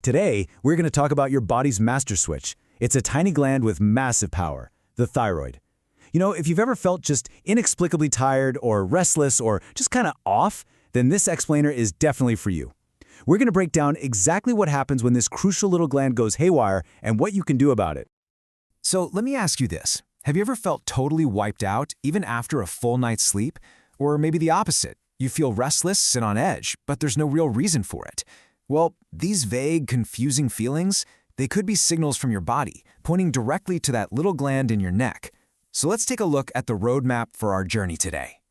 Today, we're going to talk about your body's master switch. It's a tiny gland with massive power, the thyroid. You know, if you've ever felt just inexplicably tired or restless or just kind of off, then this explainer is definitely for you. We're going to break down exactly what happens when this crucial little gland goes haywire and what you can do about it. So let me ask you this. Have you ever felt totally wiped out, even after a full night's sleep? Or maybe the opposite. You feel restless and on edge, but there's no real reason for it. Well, these vague, confusing feelings, they could be signals from your body, pointing directly to that little gland in your neck. So let's take a look at the roadmap for our journey today.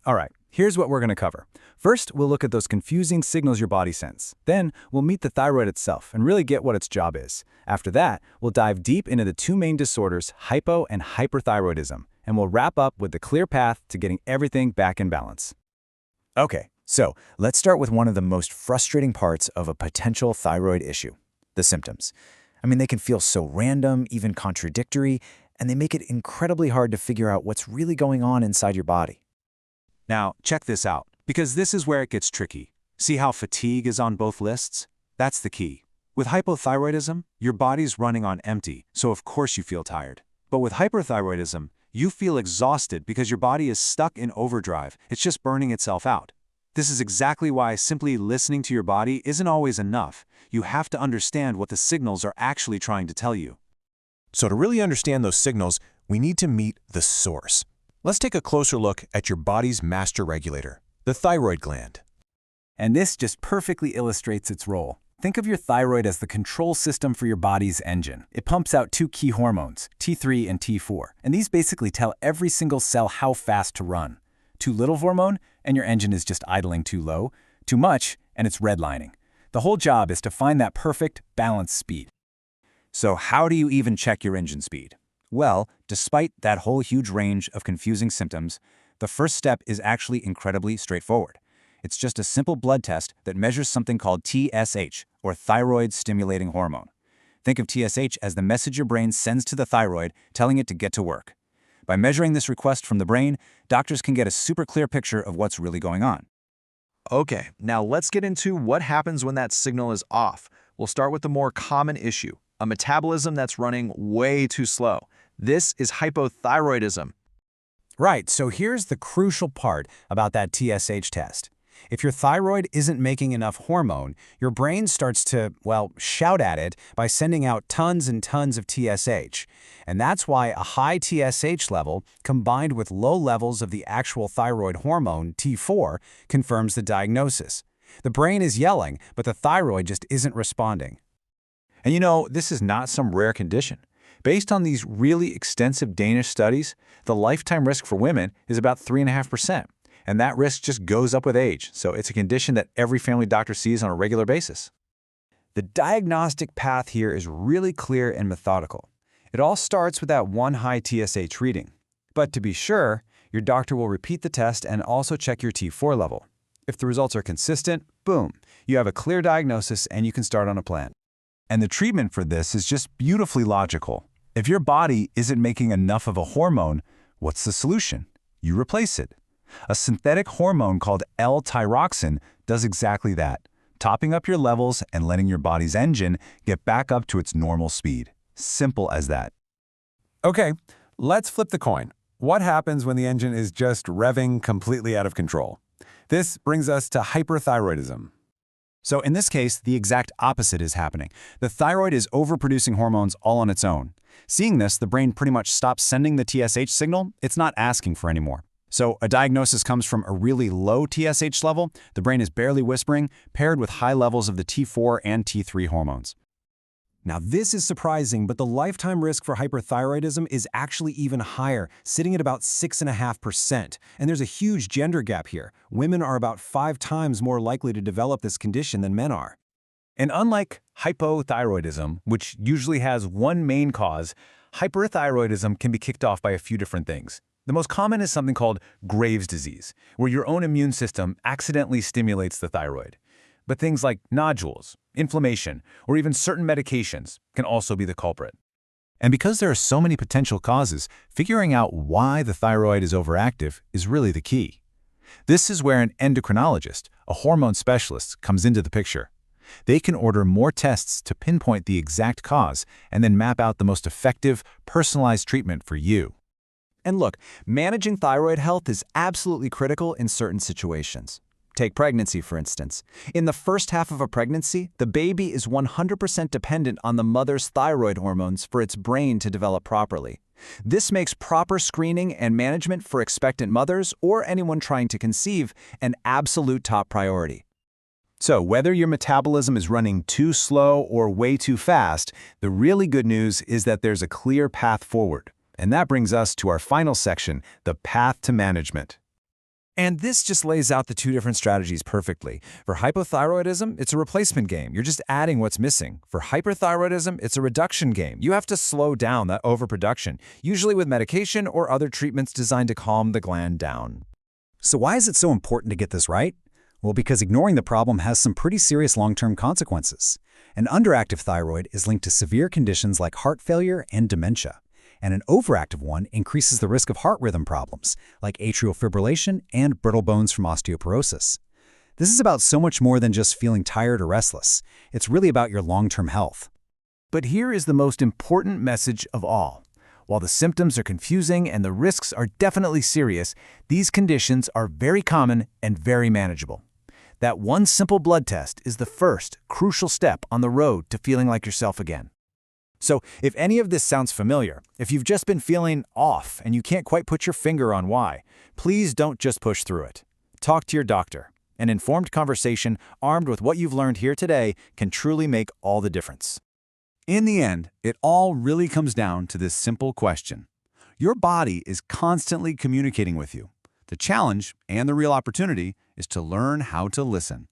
All right, here's what we're going to cover. First, we'll look at those confusing signals your body sends. Then, we'll meet the thyroid itself and really get what its job is. After that, we'll dive deep into the two main disorders, hypo and hyperthyroidism, and we'll wrap up with the clear path to getting everything back in balance. Okay, so let's start with one of the most frustrating parts of a potential thyroid issue, the symptoms. I mean, they can feel so random, even contradictory, and they make it incredibly hard to figure out what's really going on inside your body. Now, check this out, because this is where it gets tricky. See how fatigue is on both lists? That's the key. With hypothyroidism, your body's running on empty, so of course you feel tired. But with hyperthyroidism, you feel exhausted because your body is stuck in overdrive. It's just burning itself out. This is exactly why simply listening to your body isn't always enough. You have to understand what the signals are actually trying to tell you. So to really understand those signals, we need to meet the source. Let's take a closer look at your body's master regulator, the thyroid gland. And this just perfectly illustrates its role. Think of your thyroid as the control system for your body's engine. It pumps out two key hormones, T3 and T4, and these basically tell every single cell how fast to run. Too little hormone, and your engine is just idling too low. Too much, and it's redlining. The whole job is to find that perfect, balanced speed. So how do you even check your engine speed? Well, despite that whole huge range of confusing symptoms, the first step is actually incredibly straightforward. It's just a simple blood test that measures something called TSH, or thyroid stimulating hormone. Think of TSH as the message your brain sends to the thyroid, telling it to get to work. By measuring this request from the brain, doctors can get a super clear picture of what's really going on. Okay, now let's get into what happens when that signal is off. We'll start with the more common issue, a metabolism that's running way too slow. This is hypothyroidism. Right, so here's the crucial part about that TSH test. If your thyroid isn't making enough hormone, your brain starts to, well, shout at it by sending out tons and tons of TSH. And that's why a high TSH level, combined with low levels of the actual thyroid hormone, T4, confirms the diagnosis. The brain is yelling, but the thyroid just isn't responding. And you know, this is not some rare condition. Based on these really extensive Danish studies, the lifetime risk for women is about 3.5%. And that risk just goes up with age, so it's a condition that every family doctor sees on a regular basis. The diagnostic path here is really clear and methodical. It all starts with that one high TSH reading. But to be sure, your doctor will repeat the test and also check your T4 level. If the results are consistent, boom, you have a clear diagnosis and you can start on a plan. And the treatment for this is just beautifully logical. If your body isn't making enough of a hormone, what's the solution? You replace it. A synthetic hormone called L-thyroxine does exactly that, topping up your levels and letting your body's engine get back up to its normal speed. Simple as that. Okay, let's flip the coin. What happens when the engine is just revving completely out of control? This brings us to hyperthyroidism. So in this case, the exact opposite is happening. The thyroid is overproducing hormones all on its own. Seeing this, the brain pretty much stops sending the TSH signal it's not asking for anymore. So a diagnosis comes from a really low TSH level, the brain is barely whispering, paired with high levels of the T4 and T3 hormones. Now this is surprising, but the lifetime risk for hyperthyroidism is actually even higher, sitting at about 6.5%. And there's a huge gender gap here. Women are about 5 times more likely to develop this condition than men are. And unlike hypothyroidism, which usually has one main cause, hyperthyroidism can be kicked off by a few different things. The most common is something called Graves' disease, where your own immune system accidentally stimulates the thyroid. But things like nodules, inflammation, or even certain medications can also be the culprit. And because there are so many potential causes, figuring out why the thyroid is overactive is really the key. This is where an endocrinologist, a hormone specialist, comes into the picture. They can order more tests to pinpoint the exact cause and then map out the most effective, personalized treatment for you. And look, managing thyroid health is absolutely critical in certain situations. Take pregnancy, for instance. In the first half of a pregnancy, the baby is 100% dependent on the mother's thyroid hormones for its brain to develop properly. This makes proper screening and management for expectant mothers or anyone trying to conceive an absolute top priority. So whether your metabolism is running too slow or way too fast, the really good news is that there's a clear path forward. And that brings us to our final section, the path to management. And this just lays out the two different strategies perfectly. For hypothyroidism, it's a replacement game. You're just adding what's missing. For hyperthyroidism, it's a reduction game. You have to slow down that overproduction, usually with medication or other treatments designed to calm the gland down. So why is it so important to get this right? Well, because ignoring the problem has some pretty serious long-term consequences. An underactive thyroid is linked to severe conditions like heart failure and dementia. And an overactive one increases the risk of heart rhythm problems, like atrial fibrillation and brittle bones from osteoporosis. This is about so much more than just feeling tired or restless. It's really about your long-term health. But here is the most important message of all. While the symptoms are confusing and the risks are definitely serious, these conditions are very common and very manageable. That one simple blood test is the first, crucial step on the road to feeling like yourself again. So if any of this sounds familiar, if you've just been feeling off and you can't quite put your finger on why, please don't just push through it. Talk to your doctor. An informed conversation, armed with what you've learned here today, can truly make all the difference. In the end, it all really comes down to this simple question. Your body is constantly communicating with you. The challenge, and the real opportunity, is to learn how to listen.